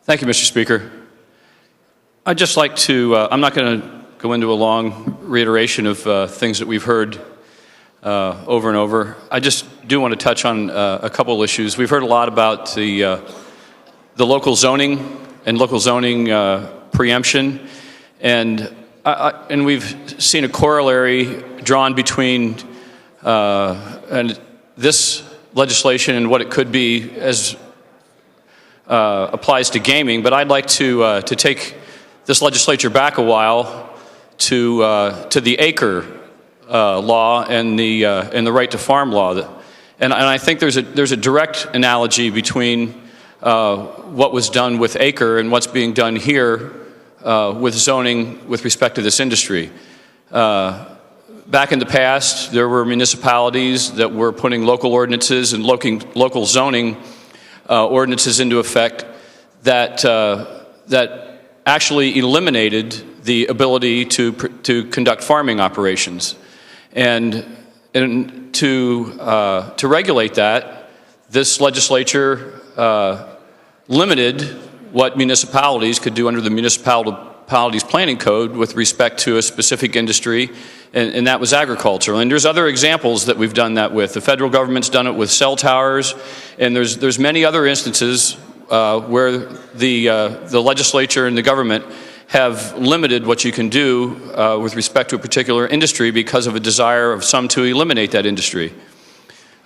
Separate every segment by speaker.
Speaker 1: Thank you, Mr. Speaker. I'd just like to, I'm not going to go into a long reiteration of things that we've heard over and over. I just do want to touch on a couple issues. We've heard a lot about the local zoning and local zoning preemption, and we've seen a corollary drawn between and this legislation and what it could be as applies to gaming. But I'd like to take this legislature back a while to the acre law and the right to farm law, and I think there's a direct analogy between what was done with acre and what's being done here with zoning with respect to this industry. Back in the past, there were municipalities that were putting local ordinances and local zoning ordinances into effect that actually eliminated the ability to conduct farming operations, and to regulate that, this legislature limited what municipalities could do under the municipalities planning code with respect to a specific industry, and that was agriculture. And there's other examples that we've done that with. The federal government's done it with cell towers, and there's many other instances where the legislature and the government have limited what you can do with respect to a particular industry because of a desire of some to eliminate that industry.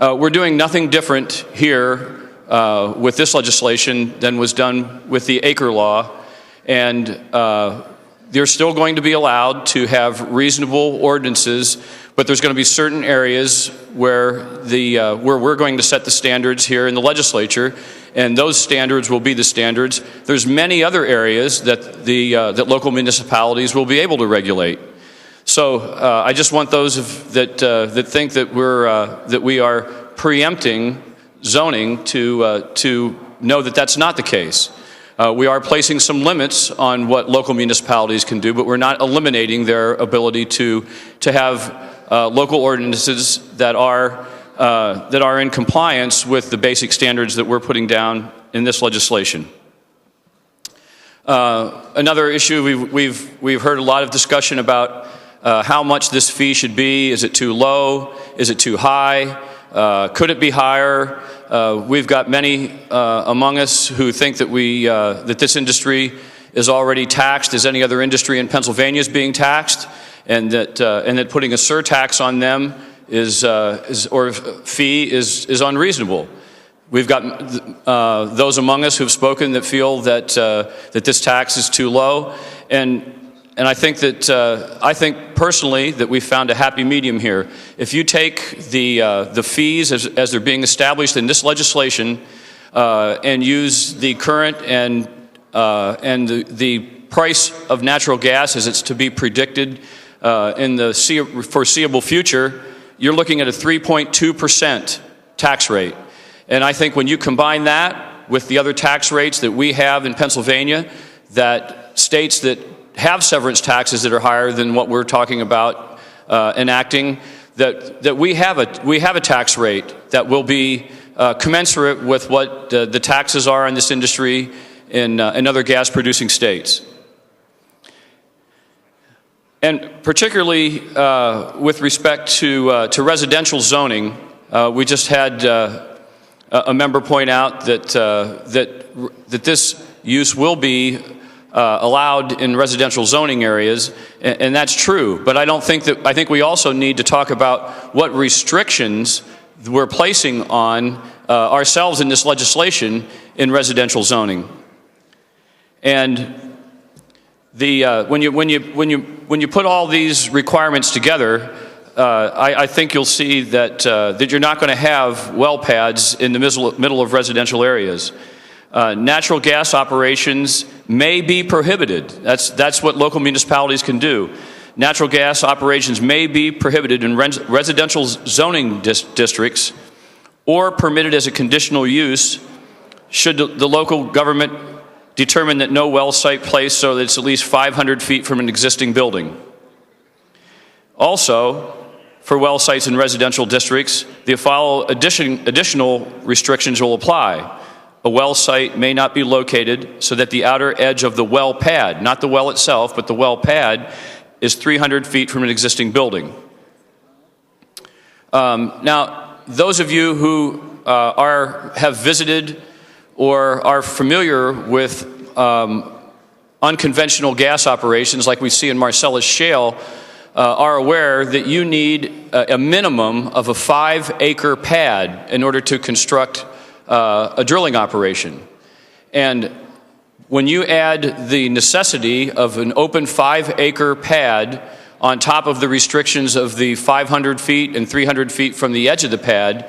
Speaker 1: We're doing nothing different here with this legislation than was done with the acre law, and they're still going to be allowed to have reasonable ordinances, but there's going to be certain areas where we're going to set the standards here in the legislature, and those standards will be the standards. There's many other areas that that local municipalities will be able to regulate. So I just want those that think that we are preempting zoning to know that that's not the case. We are placing some limits on what local municipalities can do, but we're not eliminating their ability to have local ordinances that are in compliance with the basic standards that we're putting down in this legislation. Another issue, we've heard a lot of discussion about how much this fee should be. Is it too low? Is it too high? Could it be higher? We've got many among us who think that that this industry is already taxed as any other industry in Pennsylvania is being taxed, and that putting a surtax on them or fee is unreasonable. We've got those among us who've spoken that feel that this tax is too low, and I think personally that we've found a happy medium here. If you take the fees as they're being established in this legislation and use the current and the price of natural gas as it's to be predicted in the foreseeable future, you're looking at a 3.2% tax rate. And I think when you combine that with the other tax rates that we have in Pennsylvania, that states that have severance taxes that are higher than what we're talking about enacting, that we have a tax rate that will be commensurate with what the taxes are in this industry in other gas-producing states. And particularly with respect to residential zoning, we just had a member point out that this use will be allowed in residential zoning areas, and that's true. But I think we also need to talk about what restrictions we're placing on ourselves in this legislation in residential zoning. And when you put all these requirements together, I think you'll see that you're not going to have well pads in the middle of residential areas. Natural gas operations may be prohibited. That's what local municipalities can do. Natural gas operations may be prohibited in residential zoning districts or permitted as a conditional use should the local government determine that no well site placed so that it's at least 500 feet from an existing building. Also, for well sites in residential districts, the following additional restrictions will apply. a well site may not be located so that the outer edge of the well pad, not the well itself, but the well pad, is 300 feet from an existing building. Now, those of you who have visited or are familiar with unconventional gas operations like we see in Marcellus Shale are aware that you need a minimum of a 5-acre pad in order to construct a drilling operation. And when you add the necessity of an open 5-acre pad on top of the restrictions of the 500 feet and 300 feet from the edge of the pad,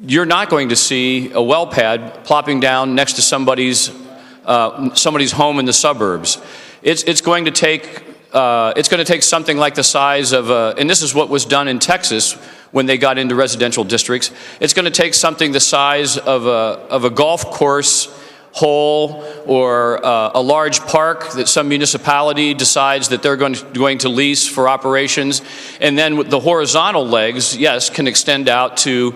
Speaker 1: you're not going to see a well pad plopping down next to somebody's home in the suburbs. It's going to take something like the size of and this is what was done in Texas when they got into residential districts. It's going to take something the size of a golf course hole or a large park that some municipality decides that they're going to lease for operations. And then the horizontal legs, yes, can extend out to,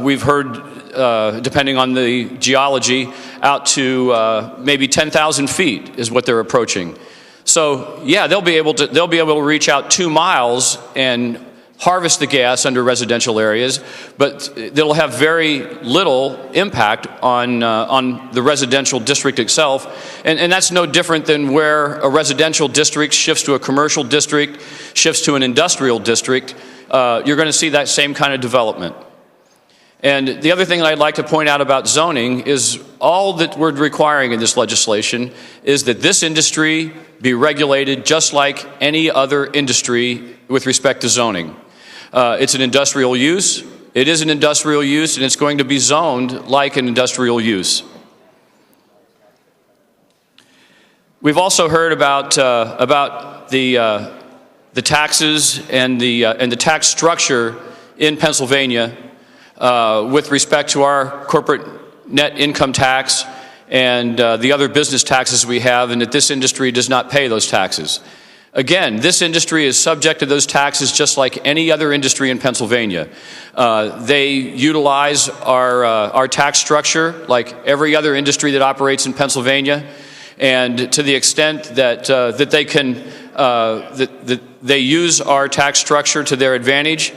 Speaker 1: we've heard, depending on the geology, out to maybe 10,000 feet is what they're approaching. So yeah, they'll be able to reach out 2 miles and harvest the gas under residential areas, but it'll have very little impact on the residential district itself. And that's no different than where a residential district shifts to a commercial district, shifts to an industrial district. You're going to see that same kind of development. And the other thing that I'd like to point out about zoning is all that we're requiring in this legislation is that this industry be regulated just like any other industry with respect to zoning. It's an industrial use. It is an industrial use, and it's going to be zoned like an industrial use. We've also heard about the taxes and the tax structure in Pennsylvania with respect to our corporate net income tax and the other business taxes we have, and that this industry does not pay those taxes. Again, this industry is subject to those taxes just like any other industry in Pennsylvania. They utilize our tax structure like every other industry that operates in Pennsylvania, and to the extent that they use our tax structure to their advantage,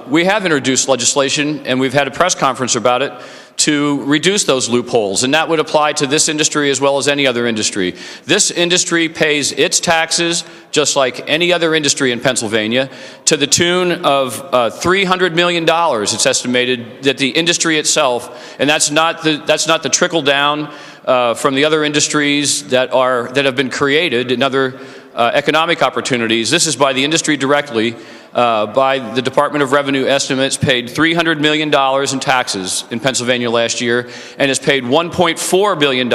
Speaker 1: we have introduced legislation, and we've had a press conference about it, to reduce those loopholes, and that would apply to this industry as well as any other industry. This industry pays its taxes just like any other industry in Pennsylvania to the tune of $300 million. It's estimated that the industry itself, and that's not the trickle down from the other industries that have been created in other economic opportunities. This is by the industry directly. By the Department of Revenue estimates, paid $300 million in taxes in Pennsylvania last year, and has paid $1.4 billion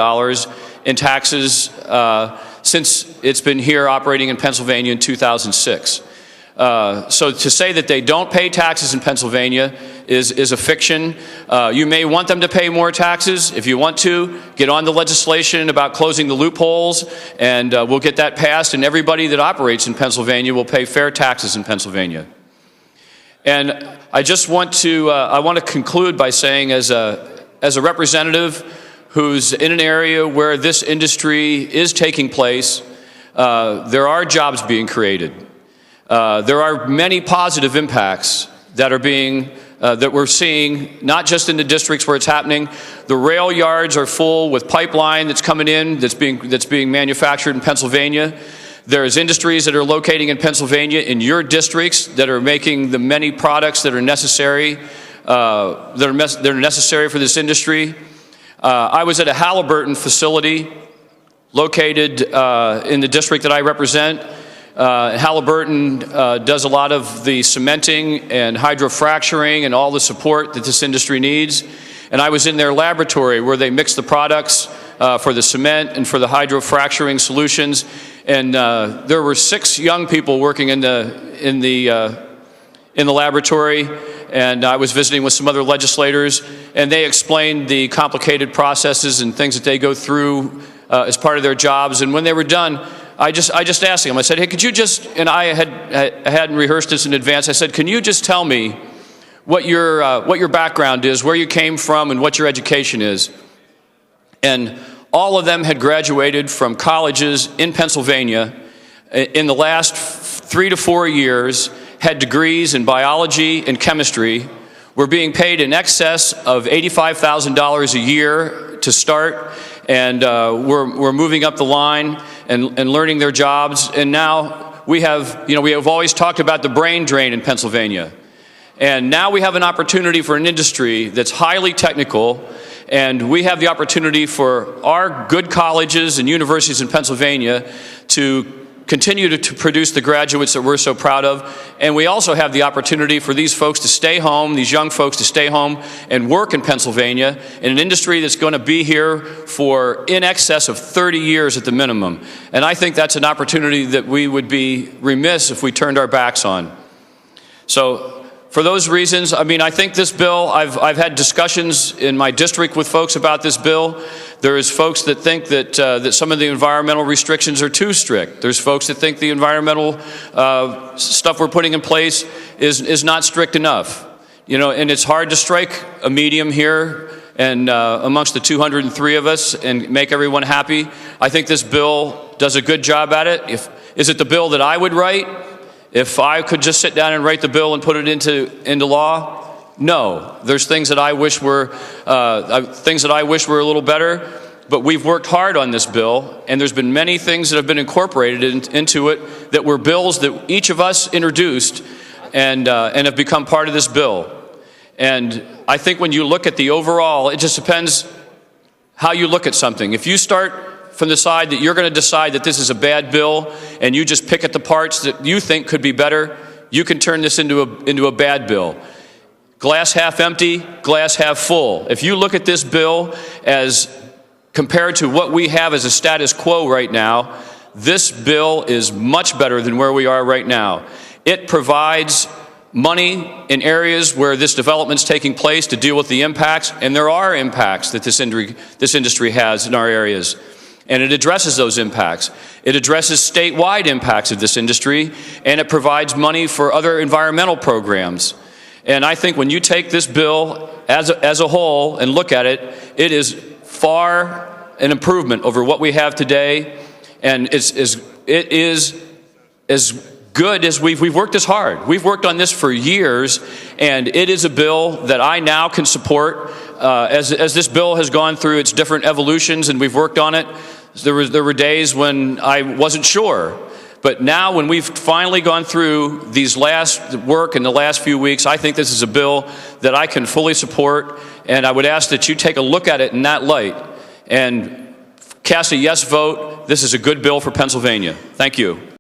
Speaker 1: in taxes since it's been here operating in Pennsylvania in 2006. So to say that they don't pay taxes in Pennsylvania is a fiction. You may want them to pay more taxes. If you want to, get on the legislation about closing the loopholes, and we'll get that passed, and everybody that operates in Pennsylvania will pay fair taxes in Pennsylvania. And I just want to conclude by saying, as a representative who's in an area where this industry is taking place, there are jobs being created. There are many positive impacts that we're seeing, not just in the districts where it's happening. The rail yards are full with pipeline that's coming in, that's being manufactured in Pennsylvania. There's industries that are locating in Pennsylvania in your districts that are making the many products that are necessary for this industry. I was at a Halliburton facility located in the district that I represent. Halliburton does a lot of the cementing and hydrofracturing and all the support that this industry needs. And I was in their laboratory where they mix the products for the cement and for the hydrofracturing solutions. And there were 6 young people working in the laboratory. And I was visiting with some other legislators, and they explained the complicated processes and things that they go through as part of their jobs. And when they were done, I just asked them, I said, hey, could you just, and I hadn't rehearsed this in advance, I said, can you just tell me what your background is, where you came from, and what your education is? And all of them had graduated from colleges in Pennsylvania in the last 3 to 4 years, had degrees in biology and chemistry, were being paid in excess of $85,000 a year to start, and we're moving up the line and learning their jobs. And now we have always talked about the brain drain in Pennsylvania. And now we have an opportunity for an industry that's highly technical, and we have the opportunity for our good colleges and universities in Pennsylvania to continue to produce the graduates that we're so proud of. And we also have the opportunity for these folks to stay home, these young folks to stay home and work in Pennsylvania in an industry that's going to be here for in excess of 30 years at the minimum. And I think that's an opportunity that we would be remiss if we turned our backs on. So for those reasons, I think this bill, I've had discussions in my district with folks about this bill. There is folks that think that some of the environmental restrictions are too strict. There's folks that think the environmental stuff we're putting in place is not strict enough. And it's hard to strike a medium here and amongst the 203 of us and make everyone happy. I think this bill does a good job at it. Is it the bill that I would write? If I could just sit down and write the bill and put it into law? No. There's things that I wish were a little better, but we've worked hard on this bill, and there's been many things that have been incorporated into it that were bills that each of us introduced and have become part of this bill. And I think when you look at the overall, it just depends how you look at something. If you start from the side that you're going to decide that this is a bad bill and you just pick at the parts that you think could be better, you can turn this into a bad bill. Glass half empty, glass half full. If you look at this bill as compared to what we have as a status quo right now, this bill is much better than where we are right now. It provides money in areas where this development is taking place to deal with the impacts, and there are impacts that this industry has in our areas. And it addresses those impacts. It addresses statewide impacts of this industry, and it provides money for other environmental programs. And I think when you take this bill as a whole and look at it, it is far an improvement over what we have today, and it is as good as we've worked as hard. We've worked on this for years, and it is a bill that I now can support. As this bill has gone through its different evolutions and we've worked on it, there were days when I wasn't sure. But now when we've finally gone through these last work in the last few weeks, I think this is a bill that I can fully support, and I would ask that you take a look at it in that light and cast a yes vote. This is a good bill for Pennsylvania. Thank you.